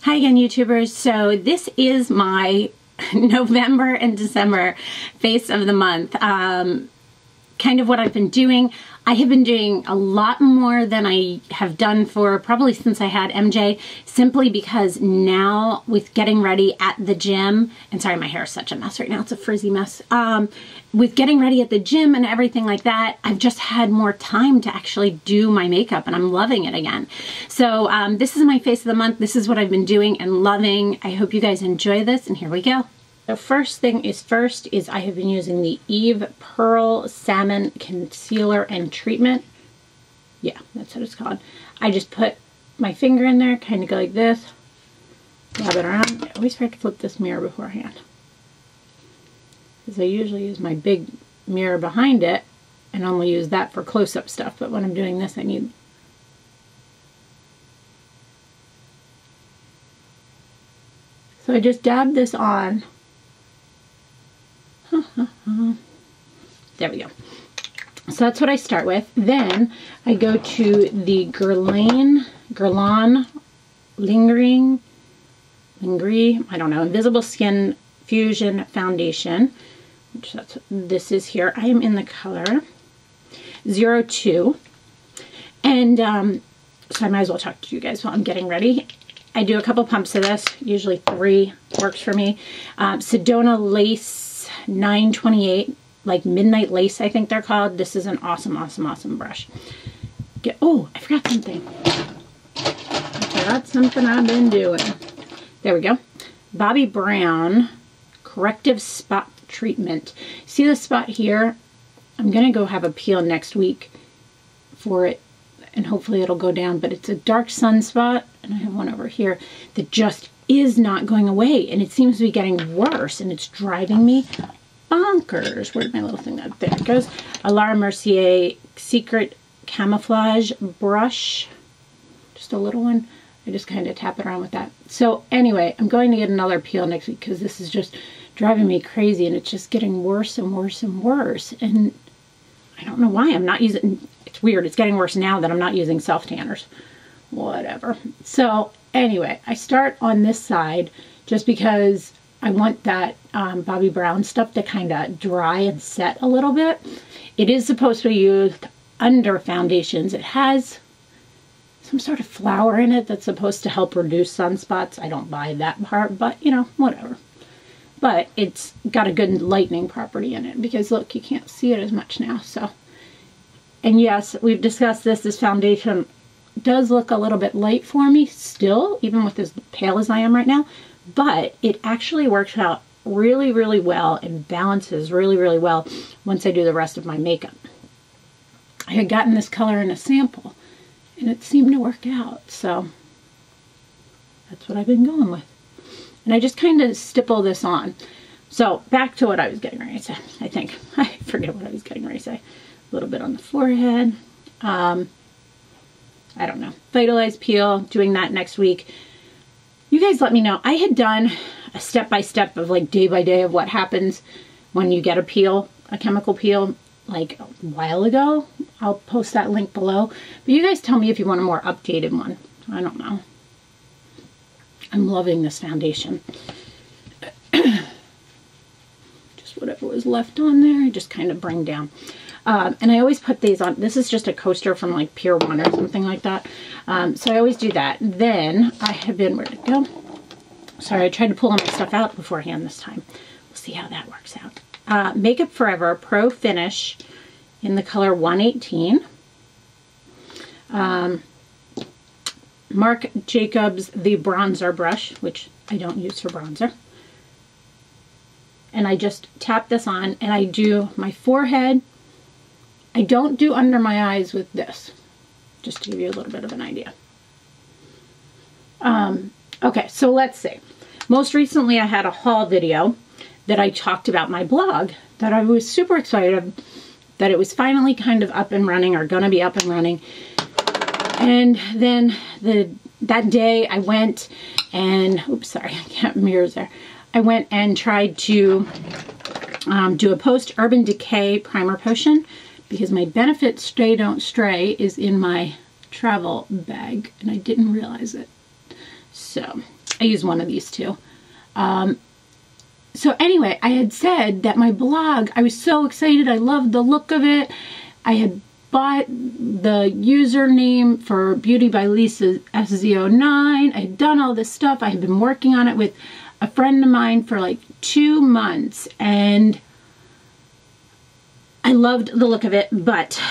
Hi again, YouTubers. So this is my November and December face of the month. Kind of what I've been doing. I have been doing a lot more than I have done for probably since I had MJ, simply because now with getting ready at the gym, and sorry, my hair is such a mess right now, it's a frizzy mess. With getting ready at the gym and everything like that, I've just had more time to actually do my makeup, and I'm loving it again. So this is my face of the month. This is what I've been doing and loving. I hope you guys enjoy this, and here we go. The first thing is I have been using the Eve Pearl Salmon Concealer and Treatment. Yeah, that's what it's called. I just put my finger in there, kind of go like this, rub it around. I always forget to flip this mirror beforehand, because I usually use my big mirror behind it and only use that for close-up stuff, but when I'm doing this I need... So I just dab this on. There we go. So that's what I start with. Then I go to the Guerlain Lingering, I don't know, Invisible Skin Fusion Foundation, which that's what this is here. I am in the color 02. And so I might as well talk to you guys while I'm getting ready. I do a couple pumps of this, usually 3 works for me. Sedona Lace 928, like Midnight Lace, I think they're called. This is an awesome, awesome, awesome brush. Oh, I forgot something. I've been doing. There we go. Bobbi Brown Corrective Spot Treatment. See the spot here? I'm going to go have a peel next week for it, and hopefully it'll go down, but it's a dark sunspot, and I have one over here that just is not going away, and it seems to be getting worse, and it's driving me bonkers. Where'd my little thing go? There it goes. A Laura Mercier Secret Camouflage Brush. Just a little one. I just kind of tap it around with that. So anyway, I'm going to get another peel next week because this is just driving me crazy, and it's just getting worse and worse and worse, and I don't know why I'm not using... It's weird. It's getting worse now that I'm not using self-tanners. Whatever. So anyway, I start on this side just because I want that Bobbi Brown stuff to kind of dry and set a little bit. It is supposed to be used under foundations. It has some sort of flower in it that's supposed to help reduce sunspots. I don't buy that part, but you know, whatever. But it's got a good lightening property in it because look, you can't see it as much now. So, and yes, we've discussed this. This foundation does look a little bit light for me still, even with as pale as I am right now, but it actually works out really, really well and balances really, really well once I do the rest of my makeup. I had gotten this color in a sample and it seemed to work out, so that's what I've been going with. And I just kind of stipple this on. So back to what I was getting ready to say. I think I forget what I was getting ready to say. A little bit on the forehead. I don't know. Vitalize peel, doing that next week. You guys let me know. I had done a step-by-step of like day by day of what happens when you get a peel, a chemical peel, like a while ago. I'll post that link below. But you guys tell me if you want a more updated one. I don't know. I'm loving this foundation. Just whatever was left on there, I just kind of bring down. And I always put these on. This is just a coaster from like Pier 1 or something like that. So I always do that. Then I have been, where'd it go? Sorry, I tried to pull all my stuff out beforehand this time. We'll see how that works out. Makeup Forever Pro Finish in the color 118. Marc Jacobs the bronzer brush, which I don't use for bronzer. And I just tap this on and I do my forehead. I don't do under my eyes with this, just to give you a little bit of an idea. Okay, so let's see. Most recently I had a haul video that I talked about my blog that I was super excited that it was finally kind of up and running, or gonna be up and running. And then that day I went and, oops, sorry, I can't mirrors there. I went and tried to do a post Urban Decay primer potion, because my Benefit Stay Don't Stray is in my travel bag and I didn't realize it. So I use one of these two. So anyway, I had said that my blog, I was so excited. I loved the look of it. I had bought the username for Beauty by LisaSz09. I had done all this stuff. I had been working on it with a friend of mine for like 2 months, and I loved the look of it, but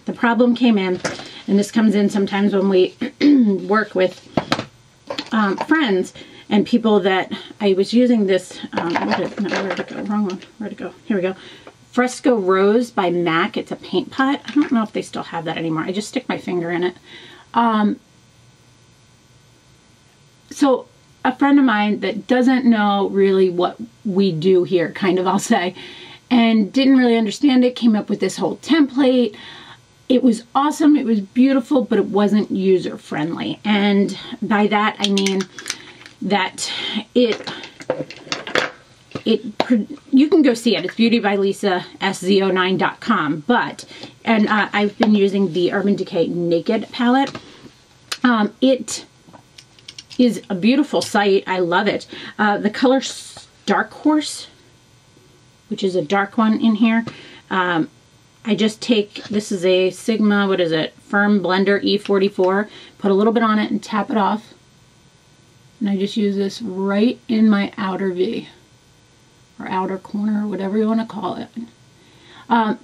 the problem came in, and this comes in sometimes when we work with friends and people that I was using this, where'd it go? Wrong one. Where'd it go? Here we go. Fresco Rose by MAC. It's a paint pot. I don't know if they still have that anymore. I just stick my finger in it. So a friend of mine that doesn't know really what we do here, kind of, I'll say, and didn't really understand it, came up with this whole template. It was awesome. It was beautiful, but it wasn't user friendly. And by that, I mean that you can go see it. It's beautybylisa.sz09.com. And I've been using the Urban Decay Naked palette. It is a beautiful site. I love it. The color Dark Horse, which is a dark one in here. I just take, this is a Sigma, what is it? Firm Blender E44. Put a little bit on it and tap it off. And I just use this right in my outer V, or outer corner, whatever you want to call it.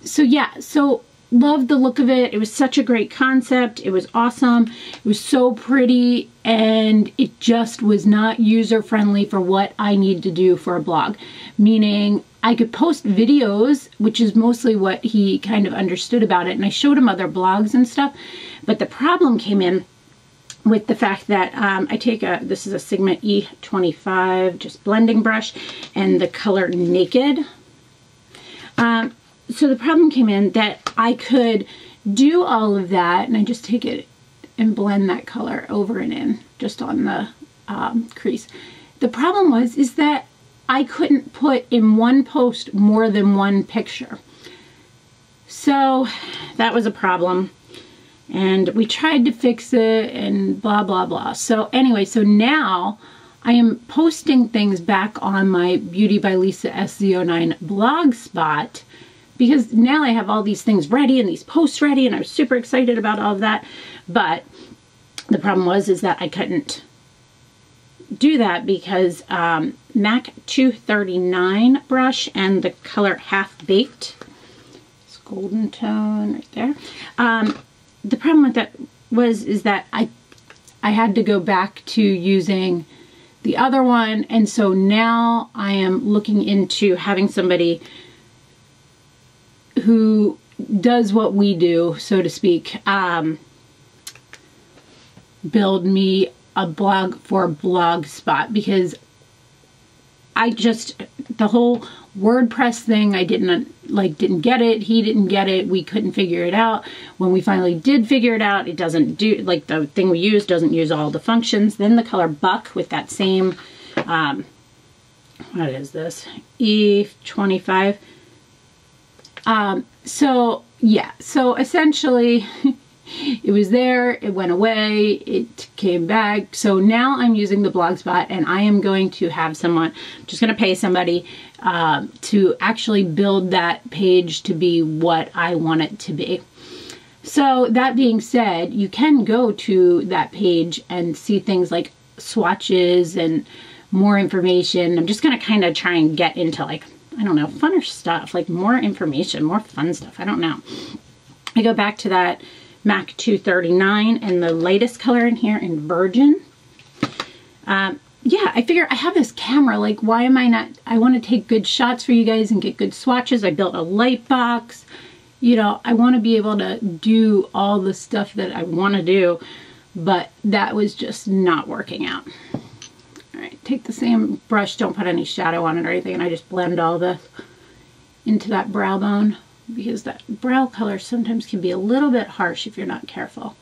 So yeah, so loved the look of it. It was such a great concept. It was awesome. It was so pretty, and it just was not user friendly for what I need to do for a blog. Meaning I could post videos, which is mostly what he kind of understood about it, and I showed him other blogs and stuff. But the problem came in with the fact that I take this is a Sigma E25 just blending brush, and the color Naked. So the problem came in that I could do all of that, and I just take it and blend that color over and in just on the crease. The problem is that I couldn't put in one post more than one picture. So that was a problem. And we tried to fix it and blah, blah, blah. So anyway, so now I am posting things back on my Beauty by LisaSz09 blog spot, because now I have all these things ready and these posts ready, and I was super excited about all of that. But the problem is that I couldn't do that because MAC 239 brush and the color Half Baked, it's golden tone right there. The problem with that is that I had to go back to using the other one, and so now I am looking into having somebody who does what we do, so to speak, build me a blog for a blog spot, because the whole WordPress thing, I didn't get it, he didn't get it, we couldn't figure it out. When we finally did figure it out, it doesn't do, like the thing we use doesn't use all the functions. Then the color Buck with that same, what is this? E25. So yeah, so essentially it was there, it went away, it came back. So now I'm using the Blogspot, and I am going to have someone, I'm just going to pay somebody to actually build that page to be what I want it to be. So that being said, you can go to that page and see things like swatches and more information. I'm just going to kind of try and get into, like, I don't know, funner stuff, like more information, more fun stuff. I don't know. I go back to that MAC 239 and the lightest color in here in Virgin. Yeah, I figure I have this camera, like, why am I not, I want to take good shots for you guys and get good swatches. I built a light box. You know, I want to be able to do all the stuff that I want to do, but that was just not working out. All right, take the same brush, don't put any shadow on it or anything, and I just blend all this into that brow bone, because that brow color sometimes can be a little bit harsh if you're not careful.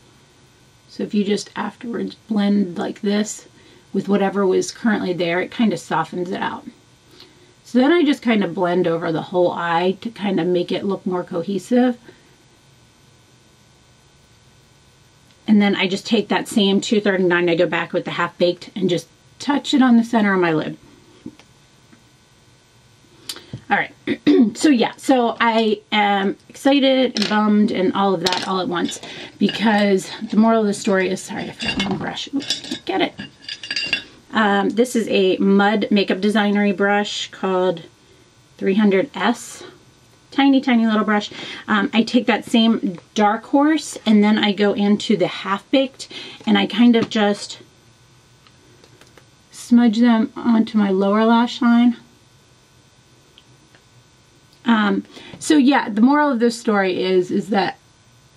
So if you just afterwards blend like this with whatever was currently there, it kind of softens it out. So then I just kind of blend over the whole eye to kind of make it look more cohesive. And then I just take that same 239, I go back with the Half Baked and just touch it on the center of my lid. All right, so yeah, so I am excited and bummed and all of that all at once, because the moral of the story is, sorry, I forgot my brush. Oops, get it. This is a Mud Makeup Designery brush called 300S. Tiny, tiny little brush. I take that same Dark Horse and then I go into the Half Baked and I kind of just smudge them onto my lower lash line. So yeah, the moral of this story is that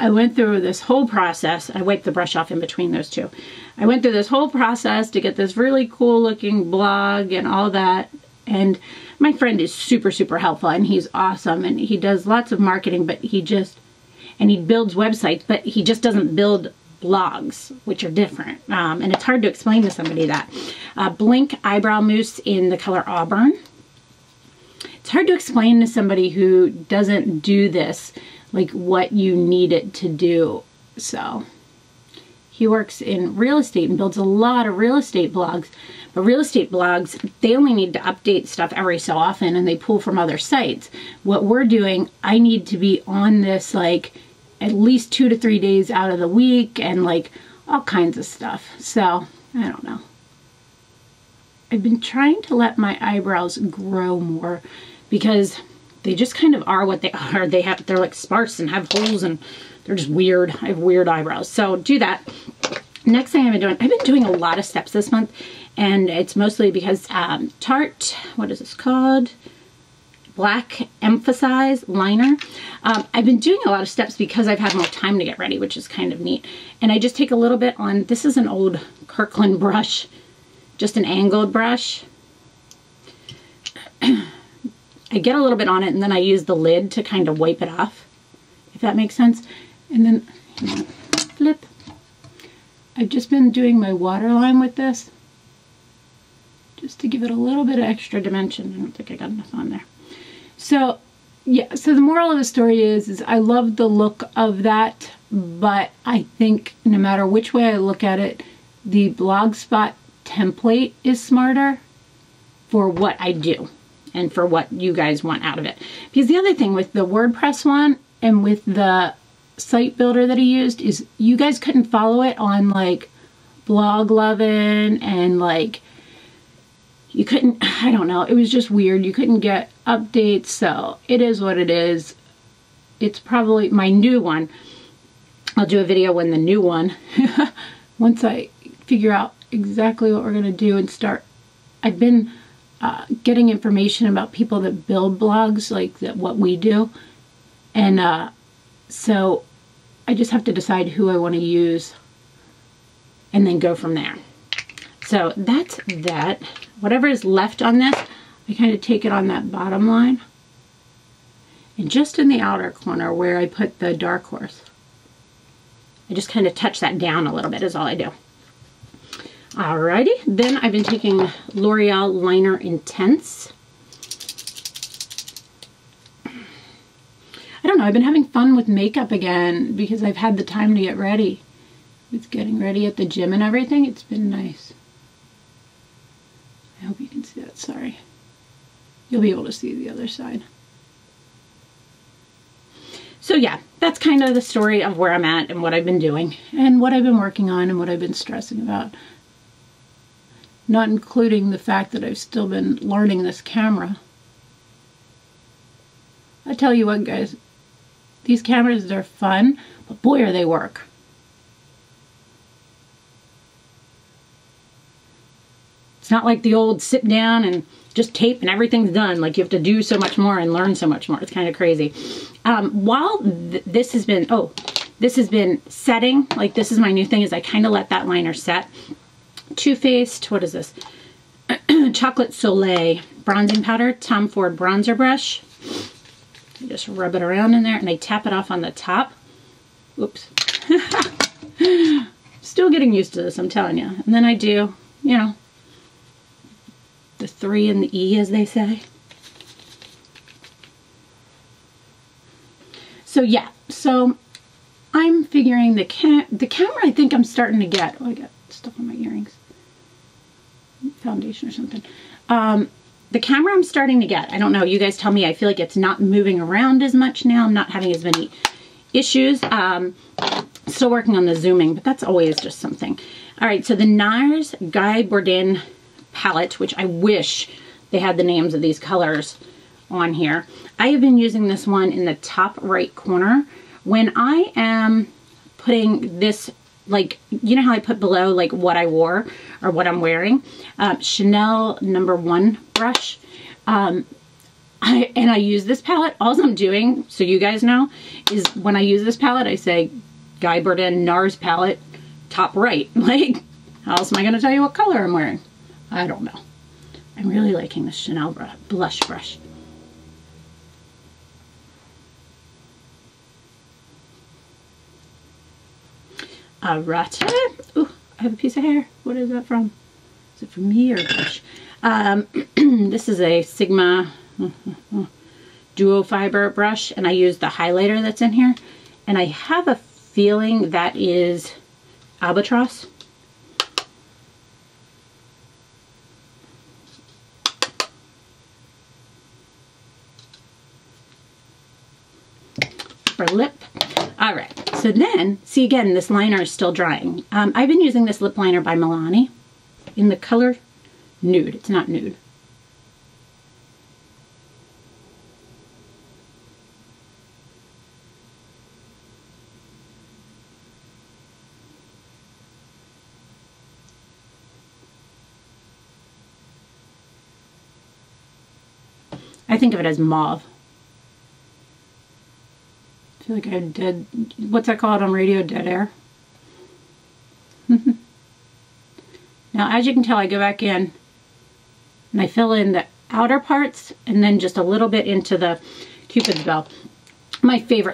I went through this whole process. I wiped the brush off in between those two. I went through this whole process to get this really cool looking blog and all that. And my friend is super, super helpful and he's awesome. And he does lots of marketing, but he builds websites, but he just doesn't build blogs, which are different. And it's hard to explain to somebody that. Blinc Eyebrow Mousse in the color Auburn. It's hard to explain to somebody who doesn't do this, like what you need it to do. So he works in real estate and builds a lot of real estate blogs. But real estate blogs, they only need to update stuff every so often and they pull from other sites. What we're doing, I need to be on this like at least 2 to 3 days out of the week and like all kinds of stuff. So I don't know. I've been trying to let my eyebrows grow more because they just kind of are what they are. They're like sparse and have holes and they're just weird. I have weird eyebrows. So do that. Next thing I've been doing a lot of steps this month, and it's mostly because Tarte, what is this called? Black Emphasize Liner. I've been doing a lot of steps because I've had more time to get ready, which is kind of neat. And I just take a little bit on, this is an old Kirkland brush, just an angled brush. I get a little bit on it and then I use the lid to kind of wipe it off, if that makes sense. And then flip. I've just been doing my waterline with this just to give it a little bit of extra dimension. I don't think I got enough on there. So yeah, so the moral of the story is I love the look of that, but I think no matter which way I look at it, the Blogspot template is smarter for what I do and for what you guys want out of it. Because the other thing with the WordPress one and with the site builder that he used is you guys couldn't follow it on like Blog Lovin' and like you couldn't, I don't know, it was just weird. You couldn't get updates, so it is what it is. It's probably my new one. I'll do a video when the new one, once I figure out exactly what we're going to do and start. I've been getting information about people that build blogs, like what we do. And so I just have to decide who I want to use and then go from there. So that's that. Whatever is left on this, I kind of take it on that bottom line. And just in the outer corner where I put the Dark Horse, I just kind of touch that down a little bit is all I do. Alrighty, then I've been taking L'Oreal Liner Intense. I don't know, I've been having fun with makeup again because I've had the time to get ready. With getting ready at the gym and everything, it's been nice. I hope you can see that, sorry. You'll be able to see the other side. So yeah, that's kind of the story of where I'm at and what I've been doing and what I've been working on and what I've been stressing about. Not including the fact that I've still been learning this camera. I tell you what, guys, these cameras, they're fun, but boy, are they work. It's not like the old sit down and just tape and everything's done. Like you have to do so much more and learn so much more. It's kind of crazy. While this has been setting, like this is my new thing, is I kind of let that liner set. Too Faced, what is this? Chocolate Soleil bronzing powder, Tom Ford bronzer brush. I just rub it around in there and I tap it off on the top. Oops. Still getting used to this, I'm telling you. And then I do, you know, the 3 and the E, as they say. So yeah, so I'm figuring the camera I think I'm starting to get. Oh, I got stuff on my earrings. I'm foundation or something. The camera I'm starting to get. I don't know. You guys tell me. I feel like it's not moving around as much now. I'm not having as many issues. Still working on the zooming, but that's always just something. All right, so the NARS Guy Bourdin palette, which I wish they had the names of these colors on here. I have been using this one in the top right corner. When I am putting this, like, you know how I put below like what I wore or what I'm wearing, Chanel #1 brush. I use this palette. All I'm doing, so you guys know, is when I use this palette, I say Guy Bourdin NARS palette, top right. Like, how else am I going to tell you what color I'm wearing? I don't know. I'm really liking this Chanel blush brush. Alright. Ooh, I have a piece of hair. What is that from? Is it from me or a brush? This is a Sigma duo fiber brush, and I use the highlighter that's in here, and I have a feeling that is Albatross. For lip. All right, so then, see again, this liner is still drying. I've been using this lip liner by Milani in the color Nude. It's not Nude. I think of it as mauve. I feel like I had dead, what's that called on radio? Dead air. Now, as you can tell, I go back in and I fill in the outer parts and then just a little bit into the Cupid's bow. My favorite